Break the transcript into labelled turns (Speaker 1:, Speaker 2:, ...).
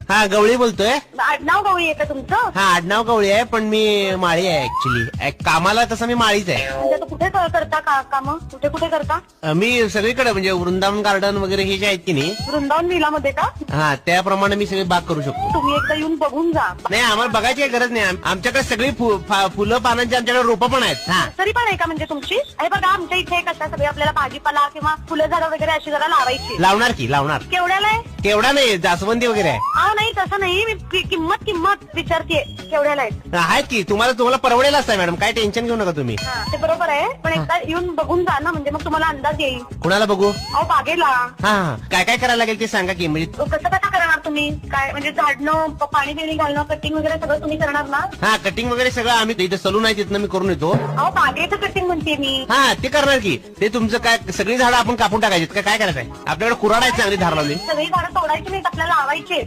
Speaker 1: हा गवळी बोलतोय.
Speaker 2: आडनाव गवळी आहे का तुमचं?
Speaker 1: हा आडनाव गवळी आहे पण मी माळी आहे ऍक्च्युली. कामाला तसं मी माळीच आहे.
Speaker 2: म्हणजे तू कुठे करता काम? कुठे कुठे करता?
Speaker 1: मी सगळीकडे म्हणजे वृंदावन गार्डन वगैरे हे जे आहेत की नाही,
Speaker 2: वृंदावन विलामध्ये का?
Speaker 1: हा त्याप्रमाणे मी सगळी बाग करू शकतो.
Speaker 2: तुम्ही एकदा येऊन बघून जा.
Speaker 1: नाही आम्हाला बघायची काही गरज नाही. आमच्याकडे सगळी फुलं पानांची आमच्याकडे रोपं पण आहेत. हा
Speaker 2: तरी पण आहे का म्हणजे तुमची? हे बघा आमच्या इथे कसं सगळे आपल्याला भाजीपाला किंवा फुलं झाडं वगैरे अशी जरा लावायची.
Speaker 1: लावणार की लावणार.
Speaker 2: केवढ्याला आहे?
Speaker 1: केवढा नाही जास्वंदी वगैरे आहे.
Speaker 2: नाही तसं नाही, मी किंमत विचारते केवढ्याला आहे.
Speaker 1: आहेत की तुम्हाला परवडेल असतं मॅडम. काय टेन्शन घेऊ नका तुम्ही.
Speaker 2: ते बरोबर आहे पण एकदा येऊन बघून जा ना, म्हणजे मग तुम्हाला अंदाज येईल.
Speaker 1: कुणाला बघू?
Speaker 2: अहो बागेला.
Speaker 1: हा काय काय करायला लागेल ते सांगा की. म्हणजे
Speaker 2: कसं करणार तुम्ही? काय म्हणजे झाडणं, पाणी बिणी घालणं, कटिंग वगैरे सगळं तुम्ही करणार ना?
Speaker 1: हा कटिंग वगैरे सगळं आम्ही इथे सलून आहे तिथनं मी करून येतो.
Speaker 2: अहो बागेचं कटिंग म्हणते मी.
Speaker 1: हा ते करणार की. ते तुमचं काय सगळी झाडं आपण कापून टाकायची काय करायचं आहे? आपल्याकडे कुऱ्हाड आहे चांगली धार लावली.
Speaker 2: सगळी झाडं तोडायची नाहीत, आपल्याला लावायचे.